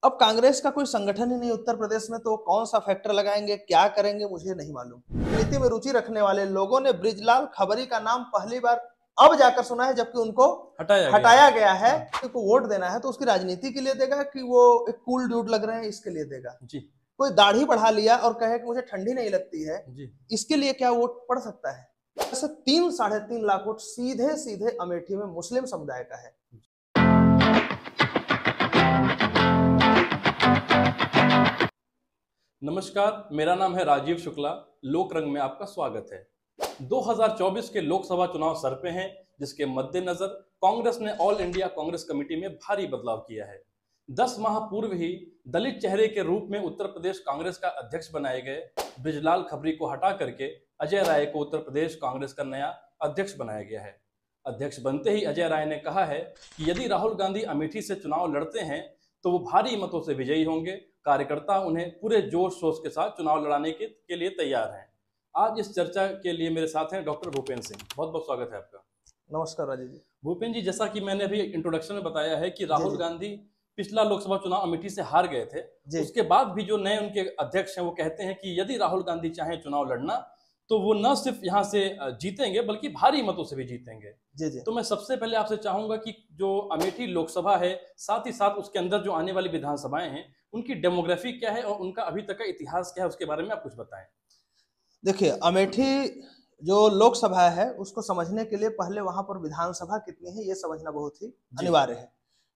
अब कांग्रेस का कोई संगठन ही नहीं उत्तर प्रदेश में, तो कौन सा फैक्टर लगाएंगे, क्या करेंगे, मुझे नहीं मालूम। नीति में रुचि रखने वाले लोगों ने बृजलाल खबरी का नाम पहली बार अब जाकर सुना है, जबकि उनको हटाया गया है। को वोट देना है तो उसकी राजनीति के लिए देगा कि वो एक कूल ड्यूड लग रहे हैं इसके लिए देगा जी। कोई दाढ़ी बढ़ा लिया और कहे कि मुझे ठंडी नहीं लगती है जी, इसके लिए क्या वोट पड़ सकता है? ऐसे 3-3.5 लाख वोट सीधे सीधे अमेठी में मुस्लिम समुदाय का है। नमस्कार, मेरा नाम है राजीव शुक्ला। लोक रंग में आपका स्वागत है। 2024 के लोकसभा चुनाव सर पे हैं, जिसके मद्देनजर कांग्रेस ने ऑल इंडिया कांग्रेस कमेटी में भारी बदलाव किया है। 10 माह पूर्व ही दलित चेहरे के रूप में उत्तर प्रदेश कांग्रेस का अध्यक्ष बनाए गए बृजलाल खबरी को हटा करके अजय राय को उत्तर प्रदेश कांग्रेस का नया अध्यक्ष बनाया गया है। अध्यक्ष बनते ही अजय राय ने कहा है कि यदि राहुल गांधी अमेठी से चुनाव लड़ते हैं तो वो भारी मतों से विजयी होंगे। कार्यकर्ता उन्हें पूरे जोश शोश के साथ चुनाव लड़ाने के लिए तैयार हैं। आज इस चर्चा के लिए मेरे साथ हैं डॉक्टर भूपेंद्र सिंह। बहुत बहुत स्वागत है आपका। नमस्कार राजीव जी। भूपेंद्र जी, जैसा कि मैंने अभी इंट्रोडक्शन में बताया है कि राहुल गांधी पिछला लोकसभा चुनाव अमेठी से हार गए थे, उसके बाद भी जो नए उनके अध्यक्ष हैं वो कहते हैं कि यदि राहुल गांधी चाहे चुनाव लड़ना तो वो न सिर्फ यहाँ से जीतेंगे बल्कि भारी मतों से भी जीतेंगे। जी। तो मैं सबसे पहले आपसे चाहूंगा कि जो अमेठी लोकसभा है, साथ ही साथ उसके अंदर जो आने वाली विधानसभाएं हैं, उनकी डेमोग्राफी क्या है और उनका अभी तक का इतिहास क्या है, उसके बारे में आप कुछ बताएं। देखिए, अमेठी जो लोकसभा है उसको समझने के लिए पहले वहां पर विधानसभा कितनी है ये समझना बहुत ही अनिवार्य है।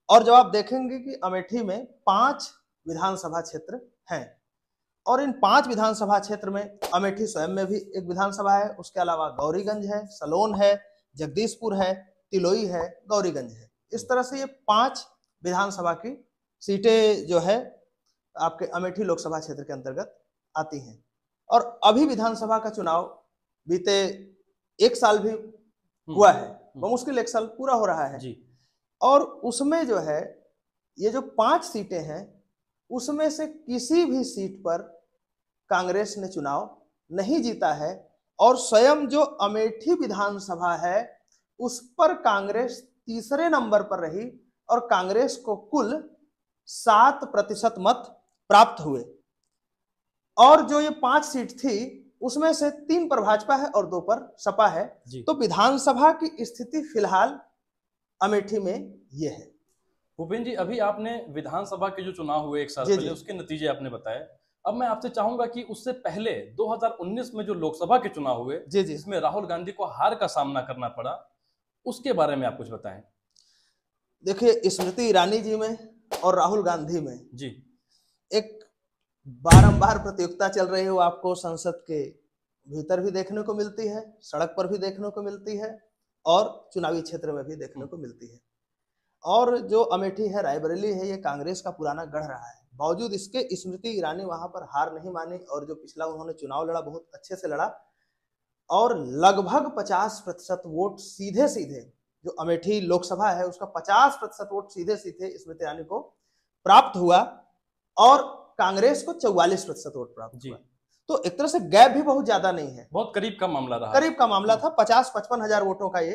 और जब आप देखेंगे कि अमेठी में 5 विधानसभा क्षेत्र हैं और इन 5 विधानसभा क्षेत्र में अमेठी स्वयं में भी एक विधानसभा है, उसके अलावा गौरीगंज है, सलोन है, जगदीशपुर है, तिलोई है, गौरीगंज है। इस तरह से ये 5 विधानसभा की सीटें जो है आपके अमेठी लोकसभा क्षेत्र के अंतर्गत आती हैं। और अभी विधानसभा का चुनाव बीते 1 साल भी हुआ है, बमुश्किल 1 साल पूरा हो रहा है जी। और उसमें जो है ये जो 5 सीटें हैं उसमें से किसी भी सीट पर कांग्रेस ने चुनाव नहीं जीता है और स्वयं जो अमेठी विधानसभा है उस पर कांग्रेस तीसरे नंबर पर रही और कांग्रेस को कुल 7% मत प्राप्त हुए। और जो ये 5 सीट थी उसमें से 3 पर भाजपा है और 2 पर सपा है। तो विधानसभा की स्थिति फिलहाल अमेठी में ये है। भूपेंद्र जी, अभी आपने विधानसभा के जो चुनाव हुए 1 साल पहले उसके नतीजे आपने बताए। अब मैं आपसे चाहूंगा कि उससे पहले 2019 में जो लोकसभा के चुनाव हुए जिसमें राहुल गांधी को हार का सामना करना पड़ा, उसके बारे में आप कुछ बताएं। देखिए, स्मृति ईरानी जी में और राहुल गांधी में जी एक बारंबार प्रतियोगिता चल रही है। वो आपको संसद के भीतर भी देखने को मिलती है, सड़क पर भी देखने को मिलती है और चुनावी क्षेत्र में भी देखने को मिलती है। और जो अमेठी है, रायबरेली है, ये कांग्रेस का पुराना गढ़ रहा है। बावजूद इसके स्मृति ईरानी वहां पर हार नहीं मानी और जो पिछला उन्होंने चुनाव लड़ा बहुत अच्छे से लड़ा और लगभग 50% वोट सीधे सीधे जो अमेठी लोकसभा है उसका 50% वोट सीधे सीधे स्मृति ईरानी को प्राप्त हुआ और कांग्रेस को 44% वोट प्राप्त हुआ। तो एक तरह से गैप भी बहुत ज्यादा नहीं है, बहुत करीब का मामला रहा। करीब का मामला था। 50-55 हजार वोटों का ये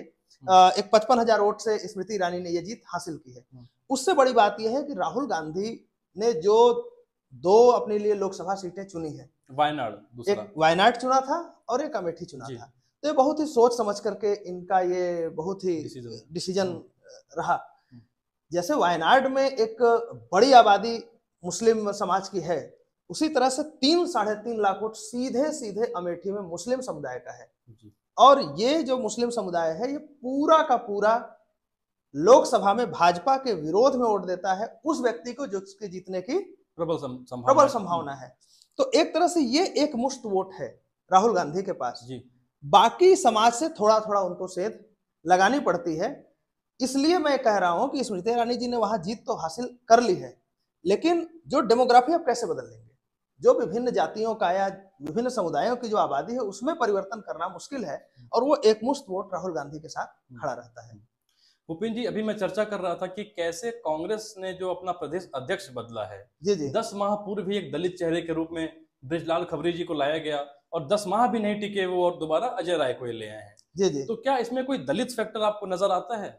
एक 55 हजार वोट से स्मृति ईरानी ने ये जीत हासिल की है। उससे बड़ी बात यह है कि राहुल गांधी ने जो 2 अपने लिए लोकसभा सीटें चुनी है, एक वायनाड चुना था और एक अमेठी चुना था। तो ये बहुत ही सोच समझ करके इनका ये बहुत ही डिसीजन रहा। जैसे वायनाड में एक बड़ी आबादी मुस्लिम समाज की है, उसी तरह से 3-3.5 लाख वोट सीधे सीधे अमेठी में मुस्लिम समुदाय का है। और ये जो मुस्लिम समुदाय है ये पूरा का पूरा लोकसभा में भाजपा के विरोध में वोट देता है उस व्यक्ति को जो उसके जीतने की प्रबल संभावना है। तो एक तरह से ये एक मुश्त वोट है राहुल गांधी के पास जी। बाकी समाज से थोड़ा थोड़ा उनको सेध लगानी पड़ती है। इसलिए मैं कह रहा हूं कि स्मृति ईरानी जी ने वहां जीत तो हासिल कर ली है, लेकिन जो डेमोग्राफी आप कैसे बदल लेंगे? जो विभिन्न जातियों का या विभिन्न समुदायों की जो आबादी है उसमें परिवर्तन करना मुश्किल है और वो एक मुश्त वोट राहुल गांधी के साथ खड़ा रहता है। भूपेंद्र जी, अभी मैं चर्चा कर रहा था कि कैसे कांग्रेस ने जो अपना प्रदेश अध्यक्ष बदला है। जी। 10 माह पूर्व ही एक दलित चेहरे के रूप में बृजलाल खबरी जी को लाया गया और 10 माह भी नहीं टिके वो और दोबारा अजय राय को ले आए हैं। जी। तो क्या इसमें कोई दलित फैक्टर आपको नजर आता है?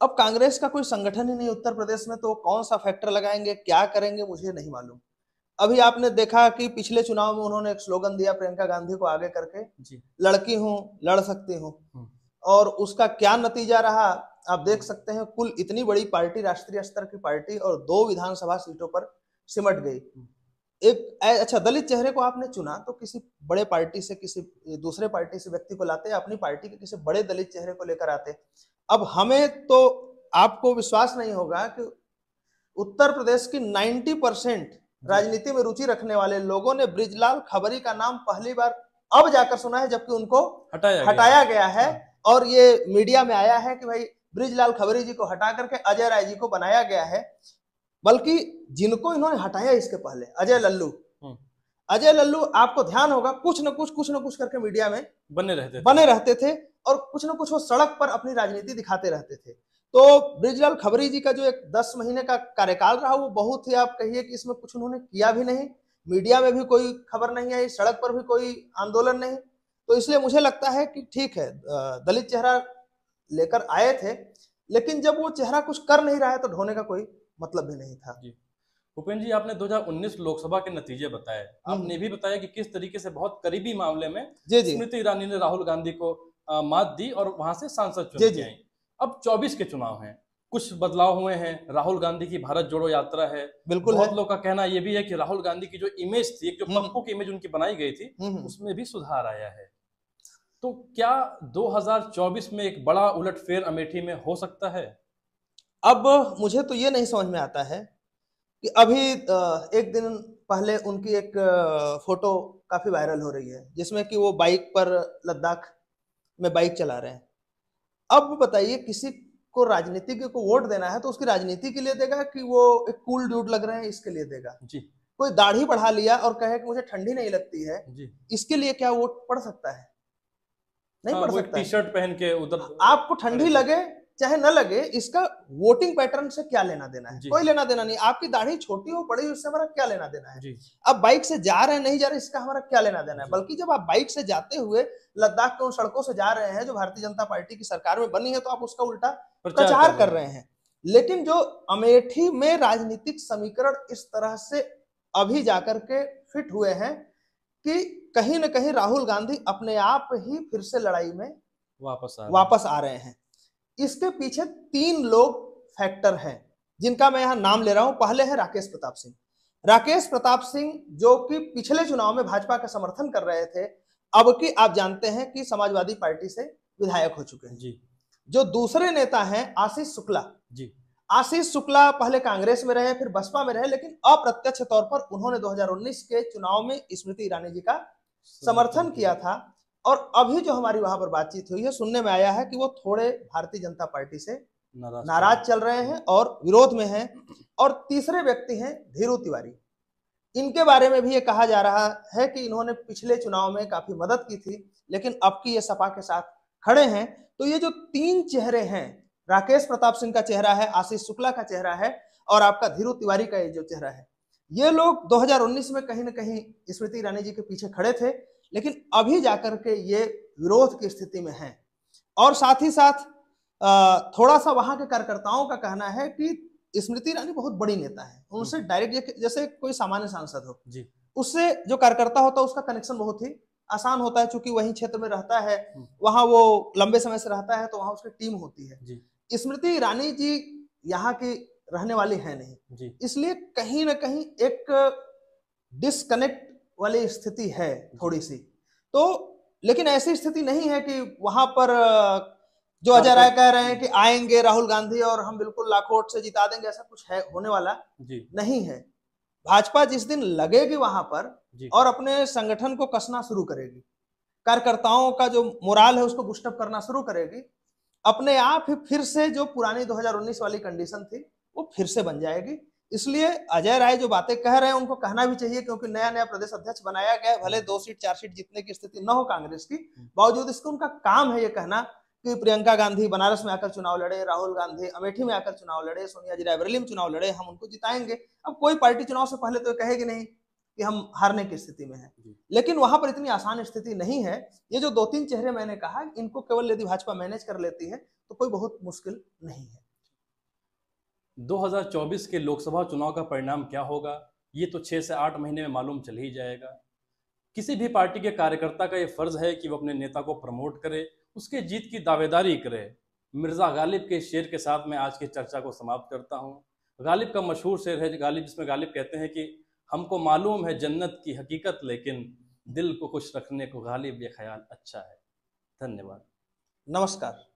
अब कांग्रेस का कोई संगठन ही नहीं उत्तर प्रदेश में, तो कौन सा फैक्टर लगाएंगे, क्या करेंगे, मुझे नहीं मालूम। अभी आपने देखा कि पिछले चुनाव में उन्होंने एक स्लोगन दिया प्रियंका गांधी को आगे करके, जी। लड़की हूं लड़ सकती हूं, और उसका क्या नतीजा रहा आप देख सकते हैं। कुल इतनी बड़ी पार्टी, राष्ट्रीय स्तर की पार्टी, और 2 विधानसभा सीटों पर सिमट गई। एक अच्छा दलित चेहरे को आपने चुना, तो किसी बड़े पार्टी से, किसी दूसरे पार्टी से व्यक्ति को लाते, अपनी पार्टी के किसी बड़े दलित चेहरे को लेकर आते। अब हमें तो, आपको विश्वास नहीं होगा कि उत्तर प्रदेश की 90% राजनीति में रुचि रखने वाले लोगों ने बृजलाल खबरी का नाम पहली बार अब जाकर सुना है, जबकि उनको हटाया गया है। और ये मीडिया में आया है कि भाई बृजलाल खबरी जी को हटा करके अजय राय जी को बनाया गया है। बल्कि जिनको इन्होंने हटाया इसके पहले, अजय लल्लू, आपको ध्यान होगा कुछ न कुछ करके मीडिया में बने रहते थे, और कुछ न कुछ वो सड़क पर अपनी राजनीति दिखाते रहते थे। तो बृजलाल खबरी जी का जो एक 10 महीने का कार्यकाल रहा, वो बहुत ही, आप कहिए कि इसमें कुछ उन्होंने किया भी नहीं, मीडिया में भी कोई खबर नहीं आई, सड़क पर भी कोई आंदोलन नहीं। तो इसलिए मुझे लगता है कि ठीक है, दलित चेहरा लेकर आए थे, लेकिन जब वो चेहरा कुछ कर नहीं रहा है तो ढोने का कोई मतलब भी नहीं था। भूपेंद्र जी, आपने 2019 लोकसभा के नतीजे बताए, आपने भी बताया कि किस तरीके से बहुत करीबी मामले में स्मृति ईरानी ने राहुल गांधी को मात दी और वहां से सांसद चुन के आई। अब 24 के चुनाव हैं, कुछ बदलाव हुए हैं, राहुल गांधी की भारत जोड़ो यात्रा है। बिल्कुल, बहुत लोग का कहना यह भी है कि राहुल गांधी की जो इमेज थी, जो पप्पू की इमेज उनकी बनाई गई थी, उसमें भी सुधार आया है। तो क्या 2024 में एक बड़ा उलटफेर अमेठी में हो सकता है? अब मुझे तो ये नहीं समझ में आता है कि अभी एक दिन पहले उनकी एक फोटो काफी वायरल हो रही है, जिसमें कि वो बाइक पर लद्दाख में बाइक चला रहे हैं। अब बताइए, किसी को राजनीतिज्ञ को वोट देना है तो उसकी राजनीति के लिए देगा कि वो एक कूल ड्यूड लग रहे हैं इसके लिए देगा जी। कोई दाढ़ी बढ़ा लिया और कहे कि मुझे ठंडी नहीं लगती है जी, इसके लिए क्या वोट पड़ सकता है? नहीं पड़ सकता। टी शर्ट पहन के उधर आपको ठंडी लगे चाहे न लगे, इसका वोटिंग पैटर्न से क्या लेना देना है? कोई लेना देना नहीं। आपकी दाढ़ी छोटी हो बड़ी, उससे हमारा क्या लेना देना है? अब बाइक से जा रहे हैं नहीं जा रहे, इसका हमारा क्या लेना देना है? बल्कि जब आप बाइक से जाते हुए लद्दाख के उन सड़कों से जा रहे हैं जो भारतीय जनता पार्टी की सरकार में बनी है, तो आप उसका उल्टा प्रचार कर रहे हैं। लेकिन जो अमेठी में राजनीतिक समीकरण इस तरह से अभी जाकर के फिट हुए हैं कि कहीं न कहीं राहुल गांधी अपने आप ही फिर से लड़ाई में वापस आ रहे हैं। इसके पीछे 3 लोग फैक्टर हैं, जिनका मैं यहां नाम ले रहा हूं। पहले है राकेश प्रताप सिंह। राकेश प्रताप सिंह जो कि पिछले चुनाव में भाजपा का समर्थन कर रहे थे, अब की आप जानते हैं कि समाजवादी पार्टी से विधायक हो चुके हैं जी। जो दूसरे नेता हैं आशीष शुक्ला जी। आशीष शुक्ला पहले कांग्रेस में रहे, फिर बसपा में रहे, लेकिन अप्रत्यक्ष तौर पर उन्होंने 2019 के चुनाव में स्मृति ईरानी जी का समर्थन किया था। और अभी जो हमारी वहां पर बातचीत हुई है, सुनने में आया है कि वो थोड़े भारतीय जनता पार्टी से नाराज चल रहे हैं और विरोध में हैं। और तीसरे व्यक्ति हैं धीरू तिवारी। इनके बारे में भी ये कहा जा रहा है कि इन्होंने पिछले चुनाव में काफी मदद की थी, लेकिन अब की ये सपा के साथ खड़े हैं। तो ये जो 3 चेहरे हैं, राकेश प्रताप सिंह का चेहरा है, आशीष शुक्ला का चेहरा है और आपका धीरू तिवारी का ये जो चेहरा है, ये लोग 2019 में कहीं ना कहीं स्मृति ईरानी जी के पीछे खड़े थे, लेकिन अभी जाकर के ये विरोध की स्थिति में हैं। और साथ ही साथ थोड़ा सा वहां के कार्यकर्ताओं का कहना है कि स्मृति ईरानी बहुत बड़ी नेता है, उनसे डायरेक्ट जैसे कोई सामान्य सांसद हो जी, उससे जो कार्यकर्ता होता है उसका कनेक्शन बहुत ही आसान होता है, चूंकि वही क्षेत्र में रहता है, वहां वो लंबे समय से रहता है, तो वहां उसकी टीम होती है जी। स्मृति ईरानी जी यहाँ की रहने वाली है नहीं जी, इसलिए कहीं ना कहीं एक डिस्कनेक्ट वाली स्थिति है थोड़ी सी। तो लेकिन ऐसी स्थिति नहीं है कि वहां पर जो अजय राय कह रहे हैं कि आएंगे राहुल गांधी और हम बिल्कुल लाखों वोट से जिता देंगे, ऐसा कुछ है होने वाला जी नहीं है। भाजपा जिस दिन लगेगी वहां पर और अपने संगठन को कसना शुरू करेगी, कार्यकर्ताओं का जो मोराल है उसको बूस्टअप करना शुरू करेगी, अपने आप ही फिर से जो पुरानी 2019 वाली कंडीशन थी वो फिर से बन जाएगी। इसलिए अजय राय जो बातें कह रहे हैं उनको कहना भी चाहिए, क्योंकि नया नया प्रदेश अध्यक्ष बनाया गया, भले 2 सीट 4 सीट जीतने की स्थिति न हो कांग्रेस की, बावजूद इसको उनका काम है ये कहना कि प्रियंका गांधी बनारस में आकर चुनाव लड़े, राहुल गांधी अमेठी में आकर चुनाव लड़े, सोनिया जी रायबरेली में चुनाव लड़े, हम उनको जिताएंगे। अब कोई पार्टी चुनाव से पहले तो कहेगी नहीं कि हम हारने की स्थिति में है, लेकिन वहां पर इतनी आसान स्थिति नहीं है। ये जो 2-3 चेहरे मैंने कहा, इनको केवल यदि भाजपा मैनेज कर लेती है तो कोई बहुत मुश्किल नहीं है। 2024 के लोकसभा चुनाव का परिणाम क्या होगा, ये तो 6 से 8 महीने में मालूम चल ही जाएगा। किसी भी पार्टी के कार्यकर्ता का ये फर्ज है कि वो अपने नेता को प्रमोट करे, उसके जीत की दावेदारी करे। मिर्जा गालिब के शेर के साथ मैं आज की चर्चा को समाप्त करता हूँ। गालिब का मशहूर शेर है गालिब, जिसमें गालिब कहते हैं कि हमको मालूम है जन्नत की हकीकत, लेकिन दिल को खुश रखने को गालिब ये ख्याल अच्छा है। धन्यवाद। नमस्कार।